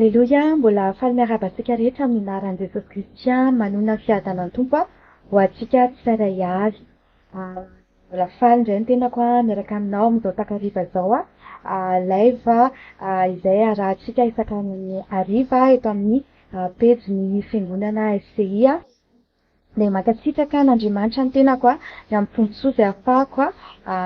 Aleluia, mbola faly miarahaba antsika rehetra amin'ny anaran'i Jesosy Kristy manona ny fiadanan'ny Tompo ho antsika tsirairay avy. Mbola faly indray ny tenako miaraka aminao amin'izao takariva izao live izay arahantsika isaka ny hariva eto amin'ny pejy fiangonana SCI. Dia mankasitraka n'Andriamanitra ny tenako ny amin'ny tombontsoa izay ahafahako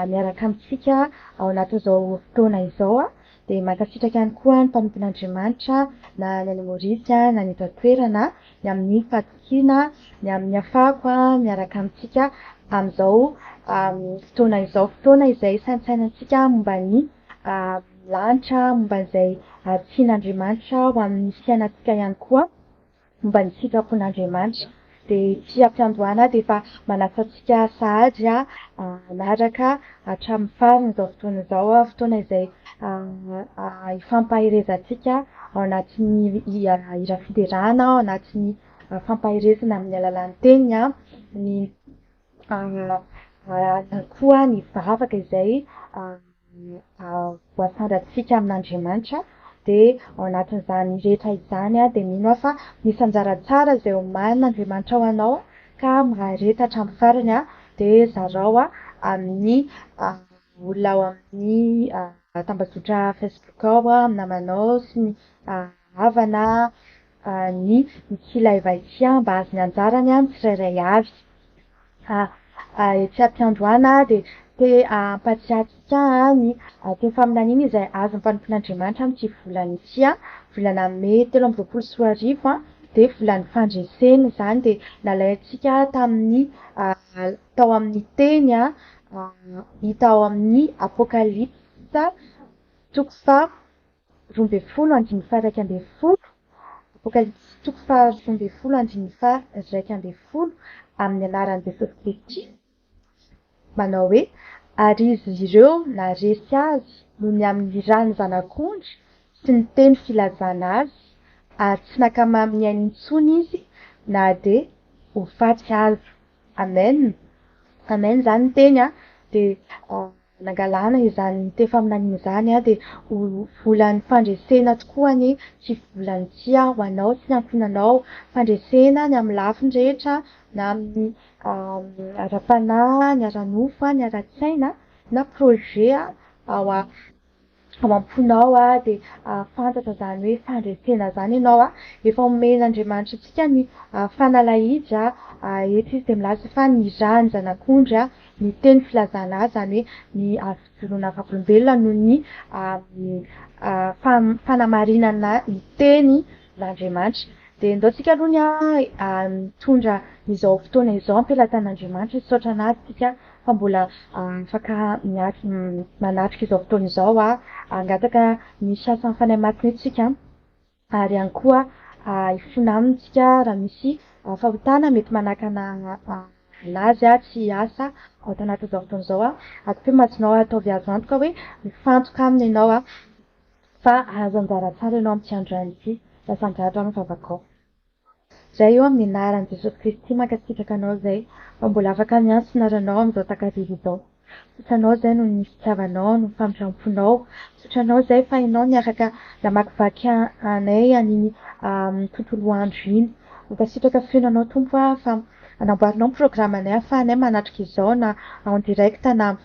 miaraka amintsika ao anatin'izao fotoana izao. Dia mankasitraka ihany koa ny mpanompon'Andriamanitra na ny any Maorisy na ny eto an-toerana ny amin'ny fahatokiana ny amin'ny ahafahako miaraka amintsika amin'izao fotoana izao, fotoana izay sanintsainantsika momba ny lanitra, momba izay tian'Andriamanitra ho amin'ny fiainantsika ihany koa, momba ny sitrapon'Andriamanitra. Dia tsy ampiandohana dia efa manasa antsika sahady naraka hatramin'ny farany izao fotoana izao, fotoana izay ifampaherezantsika ao anatin'ny hira fiterana, ao anatin'ny fampaherezana amin'ny alalan'ny teny, ny koa ny vavaka izay voasandratsika amin'Andriamanitra. Dia ao anatin'izany rehetra izany dia mino fa misy anjara tsara izay omanin'Andriamanitra ho anao ka mahareta hatramin'ny farany dia zarao amin'ny olona ao amin'ny tambazotra Facebook ao amin'ny namanao sy ny havana ny kilay vaitsy mba azo ny anjarany ny tsirairay avy. Tsy ampiandohana dia ampatsiahintsika ny teny faminaniana izay azo mpanompon'Andriamanitra amin'ity volana ity, volana May 2024 dia volan'ny fandresena izany. Dia nalaintsika tamin'ny tao amin'ny teny hita ao amin'ny Apokalipsa 2:12-12, Apokalipsy 2:12-12 amin'ny anaran'i Jesosy Kristy, manao hoe: ary izy ireo naresy azy noho ny amin'ny rano zanak'ondry sy ny teny filazana azy, ary tsy nakamamy ainy intsony izy na dia ho fatsy azy. Amen. Amen zany ny teny dia nangalana izany teny faminaniana izany dia ho volan'ny fandresena tokoa ny tsy volany ity ho anao sy ny ankonanao, fandresena ny amin'ny lafiny rehetra na amin'ny ara-panahy, ny ara-nofo, ny ara-tsaina na projet ao am-ponao dia fantatra zany hoe fandresena zany ianao efa omen'Andriamanitra antsika ny fanalahidy eto izy dia milaza fa ny rano zanak'ondry ny teny filazana azy, zany hoe ny fijoroana vavolombelona noho ny fanamarinana ny teny l'Andriamanitra. Dia ndaontsika aloha mitondra izao fotoana izao ampelantan'Andriamanitra misaotra anazy tsika fa mbola afaka manatrika izao fotoana izao hangataka ny fiasan'ny fanahy masina etsika, ary ihany koa hifona amintsika raha misy fahotana mety manakana anazy tsy hiasa ao anatin'izao fotoana izao. Atao mahatonao ataovy azo antoka hoe mifantoka aminy ianao fa azo anjara tsara ianao amin'ity androany ity, lasa anjara amin'ny vavakao. Izay eo amin'ny anaran'i Jesosy Kristy mankasitraka anao izay fa mbola afaka miantso naranao amin'izao takariva izao. Misotranao izay noho ny fitiavanao, no famindrampонao. Misotranao izay fa ianao niaraka namakivaky anay an'iny tontolo andro iny. Mankasitraka fenanao Tompo fa anamboarinao ny programanay ahafahanay manatrika izao na en direct na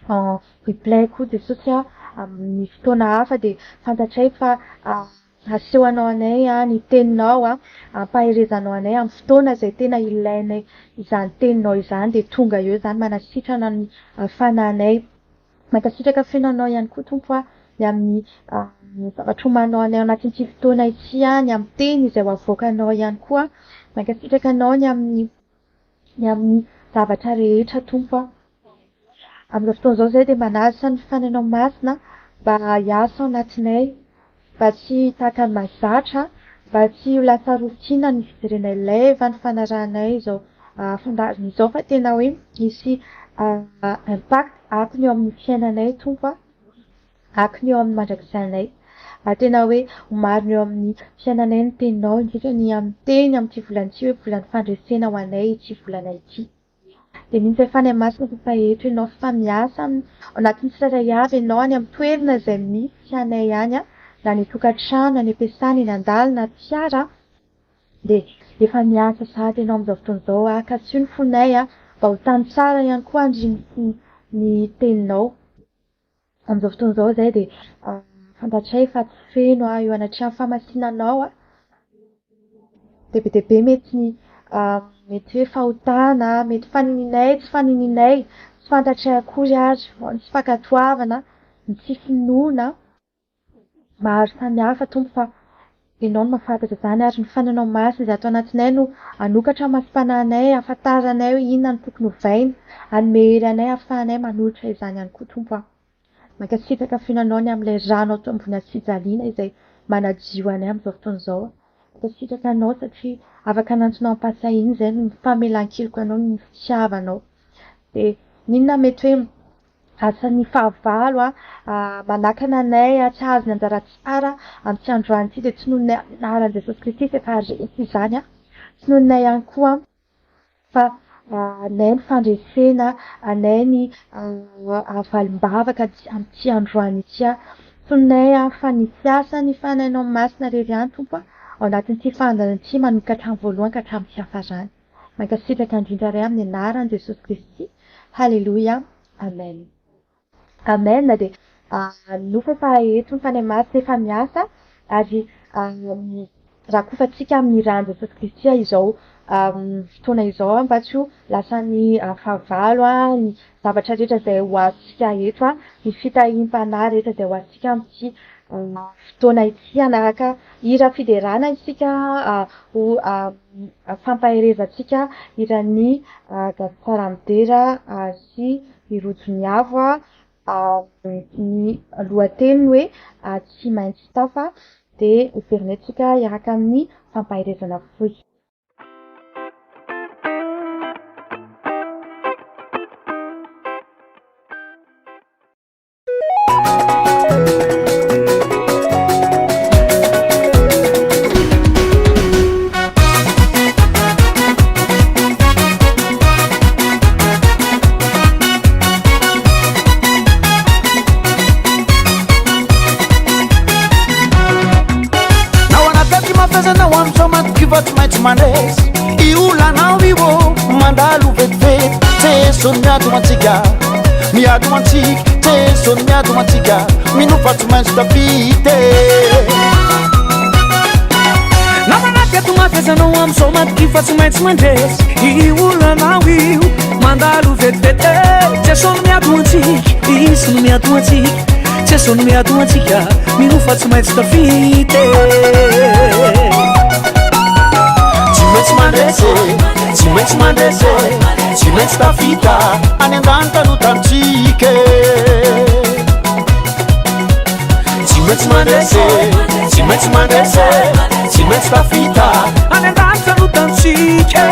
en replay koa Jesosy amin'ny fotoana hafa. Dia fantatray fa asehoanao anay ny teninao, ampaherezanao anay amin'ny fotoana izay tena ilainay izany teninao izany, dia tonga eo izany manasitrana ny fananay. Mankasitraka fenanao ihany koa Tompo ny amin'ny zavatra omanao anay ao anatin'ity fotoana ity, ny amin'ny teny izay ho avoakanao ihany koa. Mankasitraka anao ny amin'ny zavatra rehetra Tompo. Amin'izao fotoana izao izay dia manasa ny fanahinao masina mba hiasa ao anatinay, mba tsy tahaka ny mahazatra, mba tsy ho lasa rotina ny fijerenay live ny fanarahanay izao fandaharana izao, fa tena hoe misy impact akony eo amin'ny fiainanay Tompo, akony eo amin'ny mandrakizay anay. Tena hoe omarina eo amin'ny fiainanay ny teninao, indrindra ny amin'ny teny amin'ity volana ity hoe volan'ny fandresena ho anay ity volana ity. Dia misy fanahy masina fa eto ianao fa miasa ao anatin'ny tsirairay avy ianao any amin'ny toerana izay misy anay ihany na ny tokantrano na ny ampiasana eny an-dàlana na fiara de efa miasa sady ianao am'izao fotoana izao ka tsy io ny fonay mba ho tany tsara ihany koa ny teninao am'izao fotoana izao zay de fantatray fa tsy feno eo anatrehan'ny famasinanao be mety hoe fahotana mety fanininay tsy fanininay tsy fantatray akory ary ny tsy fankatoavana ny tsy finoana maro samihafa tompo fa ianao no mahafantatra zany ary ny fananao masina izay ato anatinay no anokatra masom-panahinay ahafantaranay hoe inona ny tokony hovaina anome hery anay ahafahanay manolotra izany ihany koa tompo mankasitraka fihinanao ny amin'ilay rano ato ambony asijaliana izay manadio anay am'izao fotoana izao mankasitraka anao satria afaka nantonao ampasahiny izay no famelan-keloko anao ny fitiavanao de ninona mety hoe asan'ny fahavalo manakana anay tsy azony anjara tsara amin'ity androany ity de tsy nohonay anaran'i Jesosy Kristy efa resy izany tsy nohonay ihany koa fa anay ny fandresena anay ny avalimbavaka amin'ity androany ity tsy nohonay fa ny fiasa ny fanahinao masina rery ihany tompo ao anatin'ity fandanana ity manomboka hatramin'ny voalohany ka hatramin'ity hafarany mankasitraka indrindra ray amin'ny anaran'i Jesosy Kristy halleluja amen amen de nofa efa eto ny fanahy masina efa miasa ary raha kofa tsika amin'ny rano Jesosy Kristy izao fotoana izao mba tsy ho lasa ny fahavalo ny zavatra rehetra izay ho azontsika eto ny fitahim-panahy rehetra izay ho azontsika amin'ity fotoana ity anaraka hira fiderana isika ho fampaherezantsika hiran'ny Gaspara sy irojony avo ny lohateny hoe tsy maintsy tafa de hiverinetsika hiaraka amin'ny fampaherezana foy Mandres iulanao iwo mandalu vetveti teson miadu matsiga miadu matsik teson miadu matsiga minufatu menstafite namanakatu mafezanao amsomat kifatu mens mandres iulanao iu mandalu vetvete teson miadu matsik isun miadu matsik teson miadu matsiga minufatu menstafite Ci metti mandese, ci metti sta fita, anendanta lutanchike. Ci metti mandese, ci metti sta fita, anendanta lutanchike.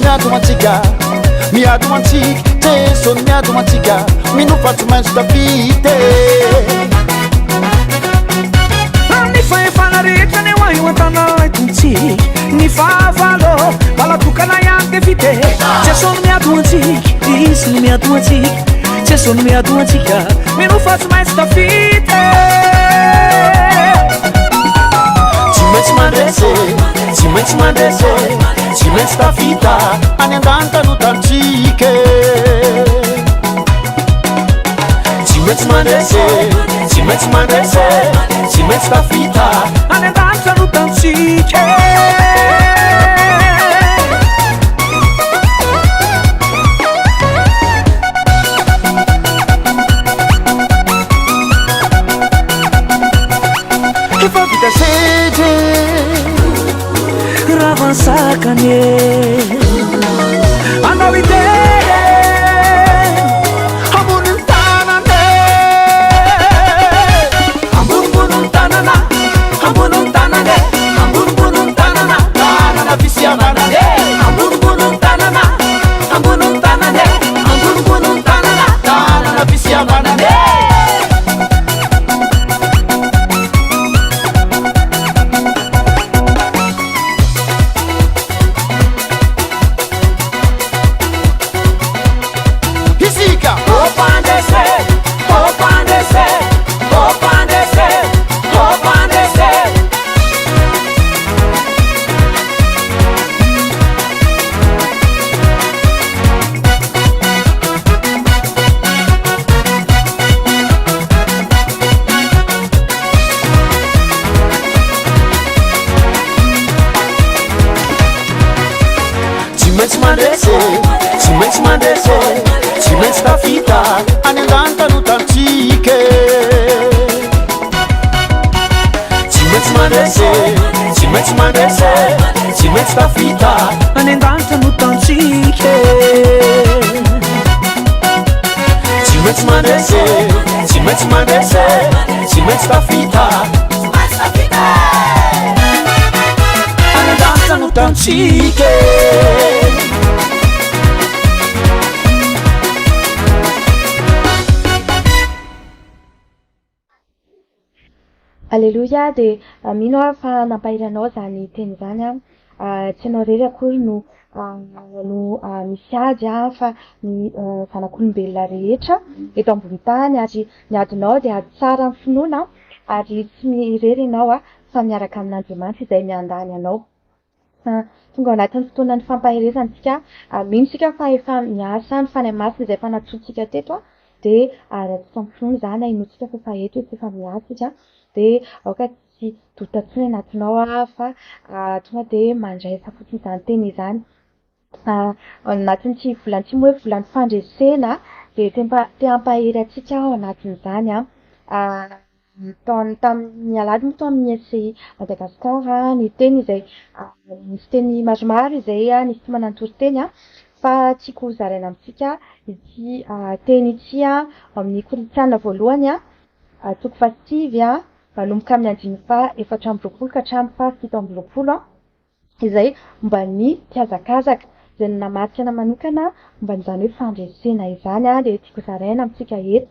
Miadu matsiga, miadu matsik, teson miadu matsiga, minufatu menstafite. Ni fai fanarita ne wai watana ituntsik, ni fa valo, bala tukana yante fite. Teson miadu matsik, isin miadu matsik, teson miadu matsiga, minufatu menstafite. Ci metti mandese, ci metti sta fita, anendanta lutanchike. Ci metti mandese, ci metti sta fita, anendanta lutanchike. Che fa vita sede Ravansakane andao idere amboniny tanane ambonimboniny tanana amboniny tanane ambonimboniny tanana tanana fisiavanane ambonimboniny tanana amboniny tanane ambonimboniny tanana tanana fisiavanane mandresy tsy maintsy mandresy tsy maintsy tafita any andany tanotantsike tsy maintsy mandresy tsy maintsy mandresy tsy maintsy tafita any andany tanotantsike tsy maintsy mandresy tsy maintsy mandresy tsy maintsy tafita any andany tanotantsike Alléluia de mino aho fa nampahiranao zany teny zany tsy anao rery akory no misy ady fa ny zanak'olombelona rehetra eto ambony tany ary ny adinao de ady tsara ny finoana ary tsy mirery ianao fa miaraka amin'Andriamanitra izay miandany anao. Tonga ao anatin'ny fotoanan'ny fampaherezantsika mino sika fa efa miasa ny fanahy masina izay fanatsotsika teto de ratsika mifinoana zany inotsika fa eto tsy efa miasa izy de aoka tsy dotatsiny anatinao fa tonga de mandraisa fotsiny izany teny izany anatin'ity volan'ity moa hoe volan'ny fandresena de te hampahery atsika ao anatin'izany tamin'ny alady moa tao amin'ny SCI Madagasikara ny teny izay misy teny maromaro izay nisy tsy manantory teny fa tiako zaraina amintsika ity teny ity amin'ny Korintiana voalohany toko fasivy manomboka amin'ny 5:4 ka hatramin'ny 7:20 izay momba ny mpiazakazaka izay namarika manokana momba n'izany hoe fandresena izany de tiako zaraina amintsika eto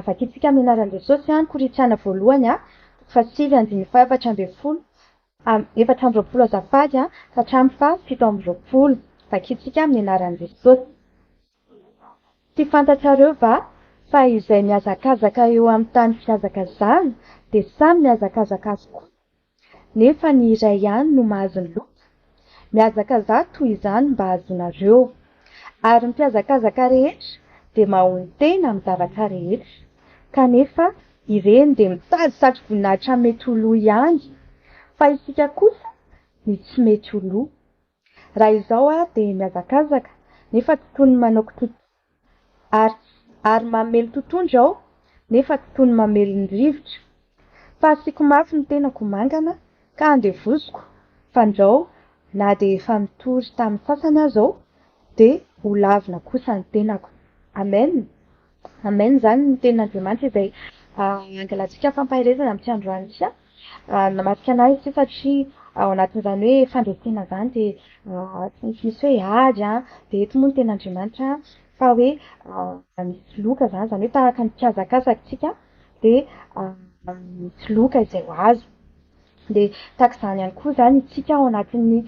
vakitsika amin'ny anaran'i Jesosy Korintiana voalohany toko fasivy 5:4 4:20 azafady ka hatramin'ny 7:20 vakitsika amin'ny anaran'i Jesosy. Ty fantatrareo va fa izay miazakazaka eo amin'ny tany fiazaka zany de samy miazakazaka azokoa nefa ny iray ihany no mahazo ny loka miazakaza toy izany mba azonareo ary mpiazakazaka rehetra de mahony tena amin'ny zavatra rehetra kanefa ireny de mitady satry-voninahitra mety ho lo ihany fa isika kosa ny tsy mety ho lo raha izao de miazakazaka nefa tsy toy ny manao ary mamely totondra aho nefa tsy toy ny mamely ny rivotra fa asiko mafy ny tenako mangana ka andevoziko fandrao na de efa mitory tamin'ny sasany aho de ho lavina kosa ny tenako. Amen. Amen zany ny tenin'Andriamanitra izay angalantsika fampaherezana amin'ity androany ity namarika anahy izy satria ao anatin'izany hoe fandresena zany de tsy misy hoe ady de eto moa ny tenin'Andriamanitra fa hoe misy loka zany hoe tahaka ny mpiazakazaktsika de misy loka izay ho azo de tahak'izany ihany koa zany itsika ao anatin'ny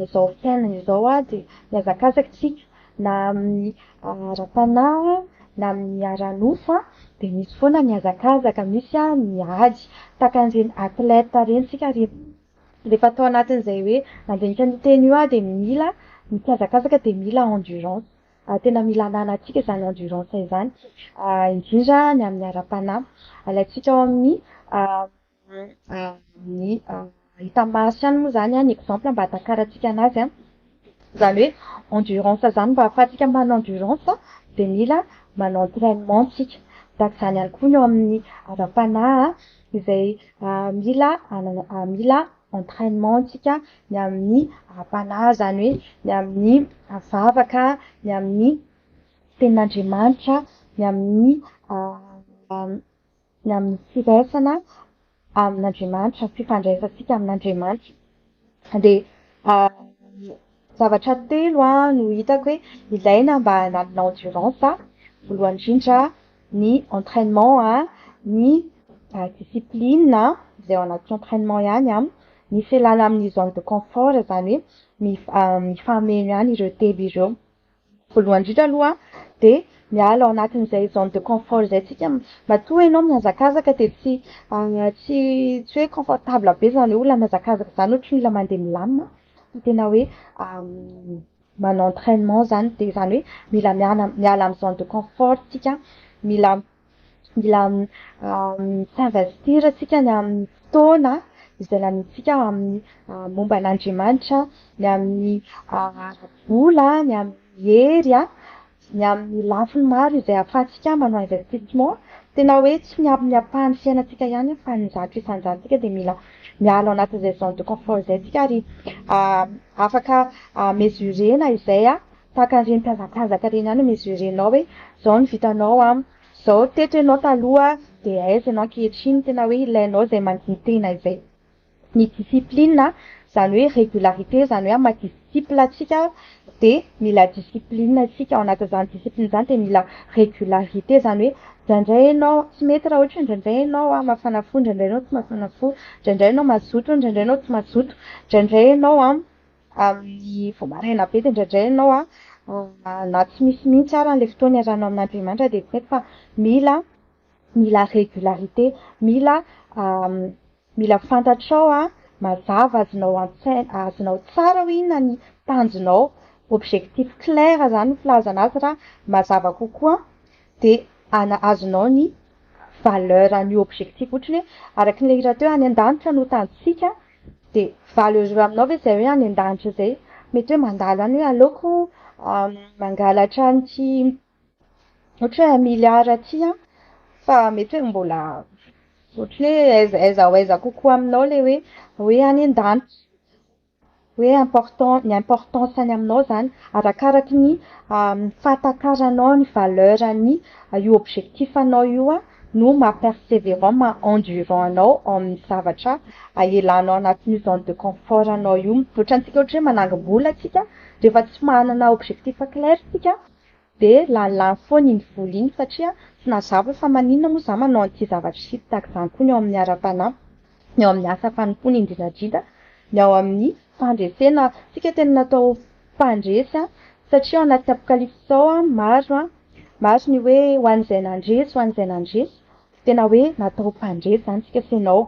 izao fiainana izao de miazakazaktsika na amin'ny ara-panahy na amin'ny ara-nofo de misy foana miazakazaka misy miady tahaka an'ireny atleta reny sika rehefa atao anatin'izay hoe nandinika ny teny io de mila miazakazaka de mila endurance tena mila ananatsika izany endurance izany indrindra ny amin'ny ara-panahy alaitsika ao amin'ny hita masy ihany moa zany ny exemple mba hatakaratsika anazy zany hoe endurance zany mba ahafahantsika manao endurance de mila manao entraînement tsika tahak'izany ihany koa ny ao amin'ny ara-panahy izay mila entraînement tsika ny amin'ny ara-panahy zany hoe ny amin'ny vavaka ny amin'ny tenin'Andriamanitra ny amin'ny firaisana amin'Andriamanitra fifandraisantsika amin'Andriamanitra de zavatra telo no hitako hoe ilaina mba hanalina endurance voalohany indrindra ny entraînement ny discipline izay ao anaty entraînement ihany ny fialana amin'ny zone de confort zany hoe mifameno ihany ireo telo ireo voalohany indrindra aloha de miala ao anatin'izay zone de confort zay tsika matoa ianao miazakazaka de tsy hoe confortable be zany olona miazakazaka zany ohatra mila mandeha milamina tena hoe manao entraînement zany de zany hoe mila miala amin'ny zone de confort tsika mila s'investir tsika ny amin'ny fotoana izay lanintsika amin'ny momba an'Andriamanitra, ny amin'ny vola, ny amin'ny hery ny amin'ny lafiny maro izay ahafahantsika manao investissement. Tena hoe tsy miampahany fiainantsika ihany fa ny zato isan-jantsika dia mila miala ao anatin'izay zone de confort izay tsika ary afaka mesurena izay tahaka an'ireny mpiazakazaka reny ihany mesurenao hoe zao ny vitanao zao teto ianao taloha dia aiza ianao ankehitriny, tena hoe ilainao izay manintena izay. Ny discipline zany hoe régularité, zany hoe maha-disciple atsika dia mila discipline atsika ao anatin'izany discipline izany dia mila régularité, zany hoe indraindray ianao tsy mety raha ohatra indraindray ianao mafana fo, indraindray ianao tsy mafana fo, indraindray ianao mazoto, indraindray ianao tsy mazoto, indraindray ianao amin'ny vao maraina be dia indraindray ianao na tsy misy mihitsy ary an'ilay fotoana iarahanao amin'Andriamanitra dia mety fa mila régularité, mila fantatrao mazava azonao tsara hoe inona ny tanjonao, objectif clair zany ny filazana azy raha mazava kokoa dia azonao ny valeur an'io objectif, ohatrany hoe araka ny hira teo any an-danitra no tanjontsika dia valeureux aminao ve izay hoe any an-danitra izay, mety hoe mandalo any hoe aleoko mangalatra an'ity ohatra hoe 1 milliard ty fa mety hoe mbola ohatrany hoe aiza kokoa aminao le hoe any an-danitra, hoe ny importance any aminao zany arakaraky ny fahatakaranao ny valeur any io objectif anao io no maha-persévérant, maha-endurant anao amin'ny zavatra aelanao anatin'io zone de confort anao io. Ohatrantsika ohatra hoe manangom-bola atsika rehefa tsy manana objectif clair tsika dia lany foana iny vola iny satria tsy nazava fa maninona moa za manao an'ity zavatra ity, tahaka izany koa ny ao amin'ny ara-panahy, ny ao amin'ny asa fanompoana indrindrandrindra, ny ao amin'ny fandresena, tsika tena natao mpandresy satria ao anaty apokalipsy zao maro ny hoe ho an'izay nandresy, tena hoe natao mpandresy zany tsika sy ianao.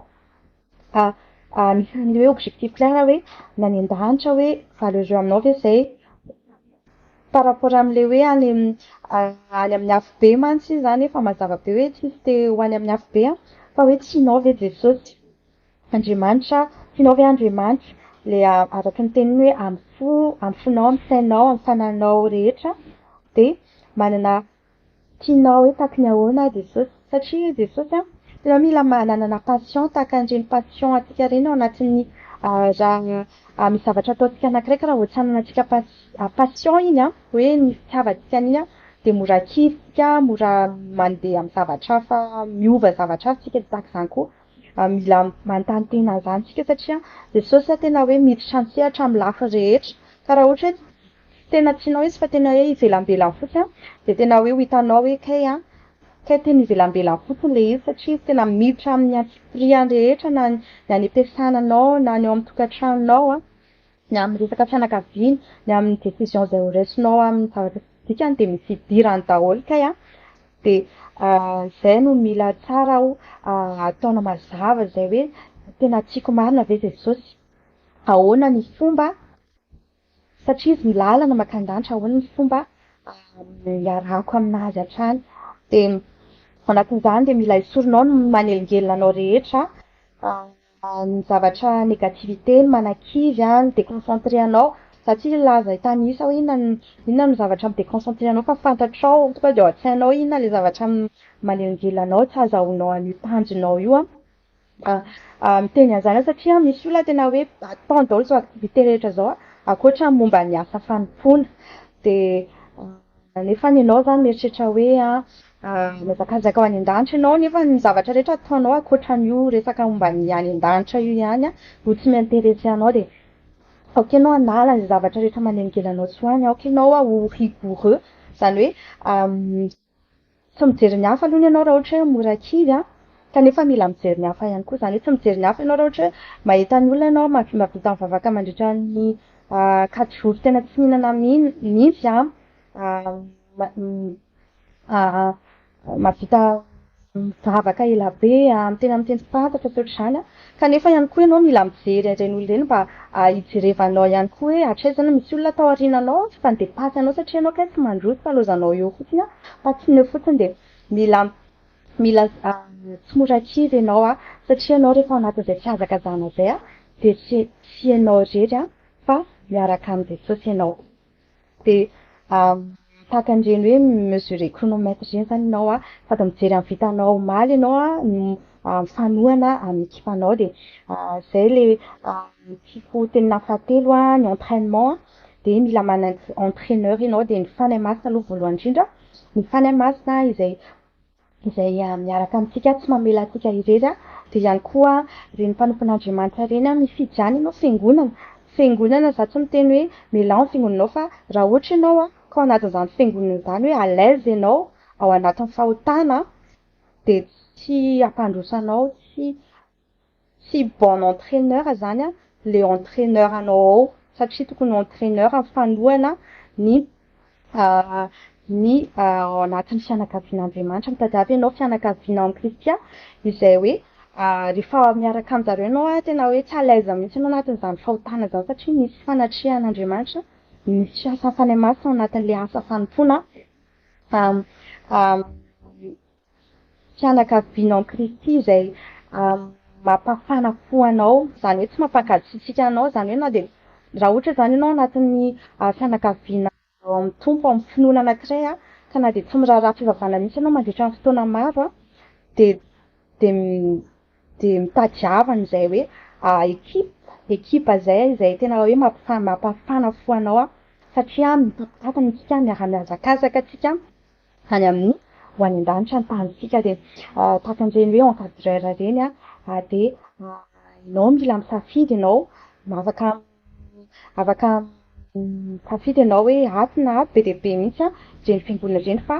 Anisan'ilay hoe objectif clair hoe nany an-danitra hoe valeureux aminao ve izay par rapport amin'ilay hoe any amin'ny hafobe mantsy zany efa mazava be hoe tsisy te ho any amin'ny hafobe fa hoe tianao ve Jesosy Andriamanitra, tianao ve Andriamanitra le araka ny teniny hoe amin'ny fonao, amin'ny sainao, amin'ny fananao rehetra dia manana tianao hoe tahaka ny ahoana Jesosy, satria Jesosy tena mila manana passion tahaka an'ireny passion atsika ireny ao anatin'ny raha misy zavatra ataontsika anankiray raha tsy hananantsika passion iny hoe ny fitiavantsika iny dia mora kivitsika, mora mandeha amin'ny zavatra hafa, miova zavatra hafa tsika tahaka izany koa mila manontany tena zany tsika satria Jesosy tena hoe miditra an-tsehatra amin'ny lafiny rehetra ka raha ohatra hoe tena tianao izy fa tena hoe ivelambelany fotsiny dia tena hoe ho hitanao hoe kay tena ivelambelany fotsiny le izy satria izy tena miditra amin'ny antsipiriany rehetra na ny any am-piasananao na ny ao amin'ny tokantranonao ny amin'ny resaka fianakaviana, ny amin'ny décision izay ho raisinao amin'ny zavatra dikany dia misy idirany daholo kay dia izay no mila tsara ataona mazava izay hoe tena tiako marina ve Jesosy, ahoana ny fomba satria izy ny lalana makan-danitra, ahoana ny fomba iarahako aminazy hatrany dia anatin'izany dia mila esorinao no manelingelina anao rehetra ny zavatra négativité ny manakivy ny déconcentré anao satria laza tanisa hoe inona no zavatra mi-déconcentré anao fa fantatrao tonga dia ao an-tsainao inona le zavatra manelingelina anao tsy azahoanao an'io tanjonao io miteny an'izany satria misy olona tena hoe ataony daholo zao activité rehetra zao ankoatra momba ny asa fanompoana dia nefa ianao zany mieritreritra hoe mihazakazaka ao any an-danitra ianao nefa ny zavatra rehetra ataonao ankoatran'io resaka momba ny any an-danitra io ihany no tsy miinteressé anao dia aoka ianao hanala ny zavatra rehetra manelingelanao tsy hoany, aoka ianao ho rigoureux zany hoe tsy mijery ny hafa aloha ianao raha ohatra hoe mora kivy kanefa mila mijery ny hafa ihany koa zany hoe tsy mijery ny hafa ianao raha ohatra hoe mahita ny olona ianao mahavita mivavaka mandritra ny 4 jours tena tsy mihinana mihitsy mahavita mivavaka ela be tena miteny fantatra sy ohatr'izany kanefa ihany koa ianao mila mijery ireny olona ireny mba hijerevanao ihany koa hoe hatraiza misy olona tao aoriananao tsy fandepasy anao satria ianao kay tsy mandroso fa lozanao eo fotsiny fa tsy ny eo fotsiny dia mila mila tsy mora kiry ianao satria ianao rehefa ao anatin'izay fihazakazahana zay de tsy ianao irery fa miaraka amin'izay saosy ianao. De tahaka an'ireny hoe mesurer chronomètre ireny zany ianao sady mijery amin'ny vitanao omaly ianao mifanohana amin'ny ekipanao de zay le tiako tenena fahatelo ny entraînement de mila mana entraîneur ianao de ny fanahy masina aloha voalohany indrindra, ny fanahy masina izay miaraka amintsika tsy mamela antsika irery de ihany koa reny mpanompon'Andriamanitra reny mifidy ihany ianao fiangonana za tsy miteny hoe mila ny fiangonanao fa raha ohatra ianao ka ao anatin'izany fiangonana zany hoe à l'aise ianao ao anatin'ny fahotana de tsy ampandrosanao tsy bon entraîneur zany le entraîneur anao ao satria tokony entraîneur fanohana ny ao anatin'ny fianakavian'Andriamanitra mitadiavy ianao fianakaviana amin'ny Kristy izay hoe rehefa miaraka amin'zareo ianao tena hoe tsy à l'aise mihitsy ianao anatin'izany fahotana zany satria misy fanatrihan'Andriamanitra, misy fiasan'ny fanahy masina ao anatin'le asa fanompoana fianakaviana amin'ny Kristy izay mampafana fo anao zany hoe tsy mampangasitrika anao zany hoe na de raha ohatra zany ianao anatin'ny fianakaviana amin'ny tompo amin'ny finoana anankiray ka na de tsy miraharaha fivavahana mihitsy ianao mandritra ny fotoana maro de mitadiavana izay hoe ekipa zay tena hoe mampafana fo anao satria mitapitapana isika miara-mihazakazaka atsika any amin'ny ho any an-danitra ny tanitsika de tahaka an'ireny hoe encadreur reny de ianao mila misafidy ianao afaka misafidy ianao hoe ato na ato be dia be mihitsy reny fiangonana reny fa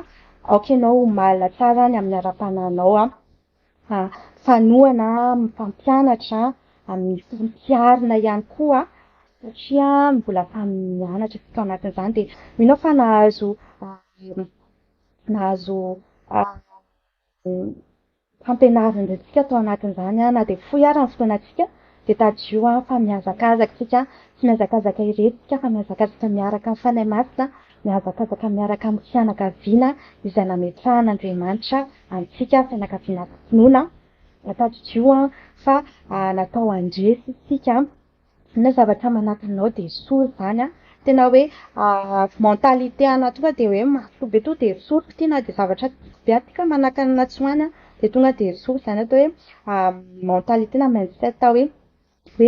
aoka ianao malina tsara ny amin'ny ara-pananao fanohana mifampianatra mifampiarina ihany koa satria mbola mianatra tsika ao anatin'izany de mino fa nahazo fampianarana antsika tao anatin'izany na de fohy ary ny fotoanantsika de tadio fa mihazakazaka tsika tsy mihazakazaka irery tsika fa mihazakazaka miaraka amin'ny fanahy masina, mihazakazaka miaraka amin'ny fianakaviana izay nametrahan'Andriamanitra antsika fianakaviana finoana tadio fa natao andresy isika na zavatra manakana anao de soa zany tena hoe mentalité ana tonga de hoe maso be to de soroka ty na de zavatra be atika manakana anatsoany de tonga de soa zany atao hoe mentalité na mindset hoe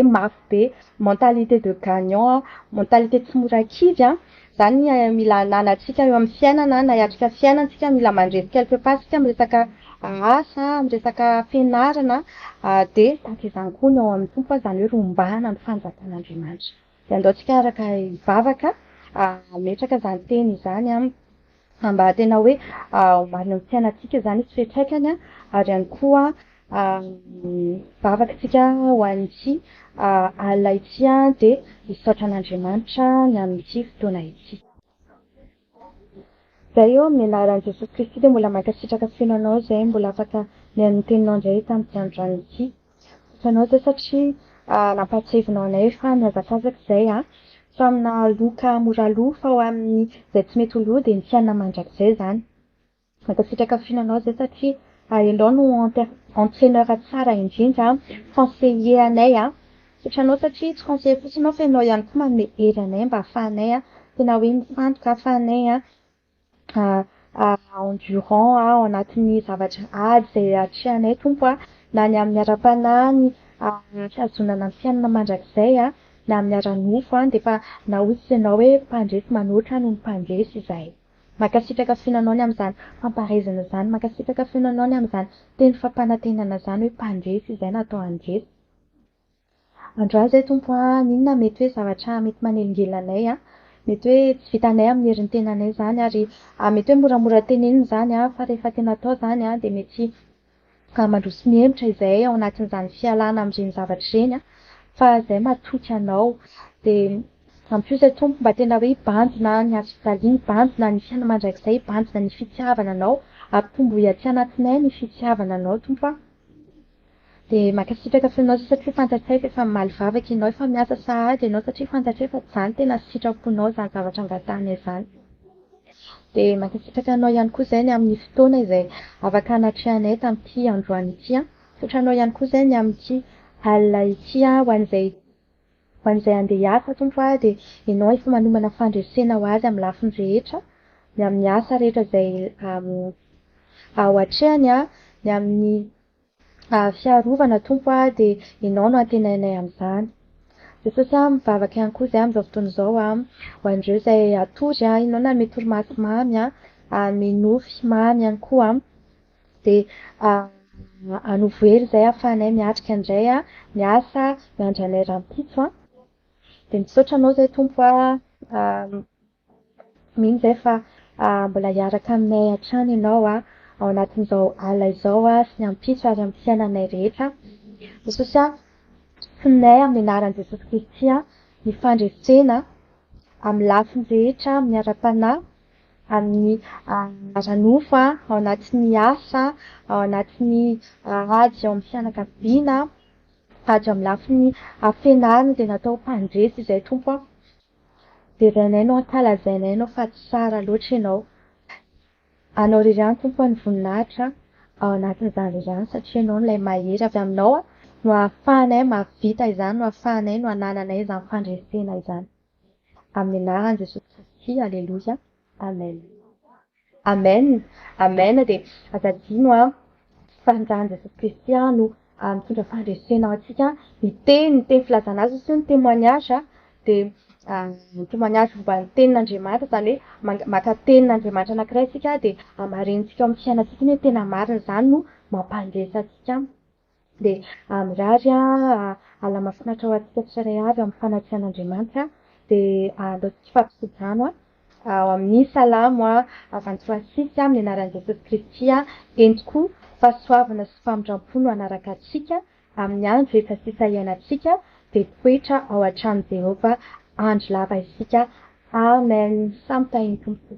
mafy be, mentalité de gagnant, mentalité tsy mora kivy zany mila ananantsika eo amin'ny fiainana na hiatrika fiainantsika mila mandresy quelque part sika miresaka asa, miresaka fianarana de tahaka izany koa ny ao amin'ny tompo zany hoe rombahana ny fanjakan'Andriamanitra de andaontsika araka hivavaka metraka zany teny izany mba tena hoe marina amin'ny fiainantsika zany tsy fiantraikany ary ihany koa vavaka tsika ho an'ity alina ity de hisaotra an'Andriamanitra ny amin'ity fotoana ity. Zay eo amin'ny anaran'i Jesosy Kristy de mbola mankasitraka feno anao zay mbola afaka mihaino teninao indray tamin'ity androany ity. Anao zay satria nampatsiavinao anay fa mihazakazaka zay fa amina loka mora loha fa ho amin'ny zay tsy mety ho loha de ny fiainana mandrakizay zany. Mankasitraka feno anao zay satria ianao no entraîneur tsara indrindra conseiller anay satria anao satria tsy conseiller fotsiny anao fa ianao ihany koa manome hery anay mba ahafahanay tena hoe mifantoka ahafahanay endurant ao anatin'ny zavatra ady zay atrehanay tompo na ny amin'ny ara-panahy ny fihazonana ny fiainana mandrakizay na amin'ny ara-nofo de fa nahozy ianao hoe mpandresy manoatra no mpandresy izay. Mankasitraka feno anao ny amin'izany fampahaizana zany, mankasitraka feno anao ny amin'izany teny fampanantenana zany hoe mpandresy izay natao andresy. Androany zay tompo ninona mety hoe zavatra mety manelingelinanay mety hoe tsy vitanay amin'ny herin'ny tenanay zany ary mety hoe moramora tenenina zany fa rehefa tena atao zany de mety mandroso mihemitra izay ao anatin'izany fialana amin'ireny zavatra ireny fa zay matoky anao de ampio zay tompo mba tena hoe bandina ny azo-fitaliana, bandina ny fiainana mandrakizay, bandina ny fitiavana anao ampitombo aty anatinay ny fitiavana anao tompo de mankasitraka fenao satria fantatray fa efa mamaly vavaka ianao efa miasa sahady ianao satria fantatray fa zany tena sitraponao zany zavatra angatahana zany De mankasitraka anao ihany koa zay ny amin'ny fotoana izay afaka anatrehanay tamin'ity androany ity a. Sotra anao ihany koa zay ny amin'ity alina ity a ho an'izay andeha hiasa tompo a de ianao efa manomana fandresena ho azy amin'ny lafiny rehetra, ny amin'ny asa rehetra izay ao atrehany a, ny amin'ny fiarovana tompo a de ianao no antenainay amin'izany. Jesosy a mivavaka ihany koa zay amin'izao fotoana izao a ho an'ireo izay atory a, ianao na mety torimaso mamy a, minofy mamy ihany koa de anovo hery izay ahafahanay miatrika indray a miasa miandry anay rahampitso a. De misaotra anao zay tompo a, mino zay fa mbola hiaraka aminay hatrany ianao a ao anatin'izao alina izao a sy ny ampitso ary amin'ny fiainanay rehetra. Jesosy a tosinay amin'ny anaran'i Jesosy Kristy a ny fandresena amin'ny lafiny rehetra, amin'ny ara-panahy, amin'ny ranofo a, ao anatin'ny asa, ao anatin'ny ady ao amin'ny fianakaviana, ady amin'ny lafiny fianarana de natao mpandresy izay tompo a. Verenay no ankalazainay anao fa tsara loatra ianao. Anao irery ihany tompo ny voninahitra ao anatin'izany irery ihany satria ianao no ilay mahery avy aminao a no ahafahanay mahavita izany, no ahafahanay no hanananay izany fandresena izany. Amin'ny anaran'i Jesosy Kristy, aleloia, amen. Amen, amen de azadino a faharintahan'i Jesosy Kristy a no mitondra fandresena ho antsika, ny teny filazana azy sy ny témoignage a de ny témoignage momba ny tenin'Andriamanitra zany hoe maka tenin'Andriamanitra anankiray isika de amarenitsika ao amin'ny fiainantsika ny tena marina zany no mampandresy antsika. De mirary ala mahafinaritra ho antsika tsirairay avy amin'ny fanajana de andao fifampitsodrano ao amin'ny salamo avantsy amin'ny anaran'i Jesosy Kristy entiko fahasoavana sy famindrampo no anaraka atsika amin'ny andro rehetra sisa iainantsika de toetra ao an-trano Jehova andro lava isika. Amen. Samy tahiny tompo.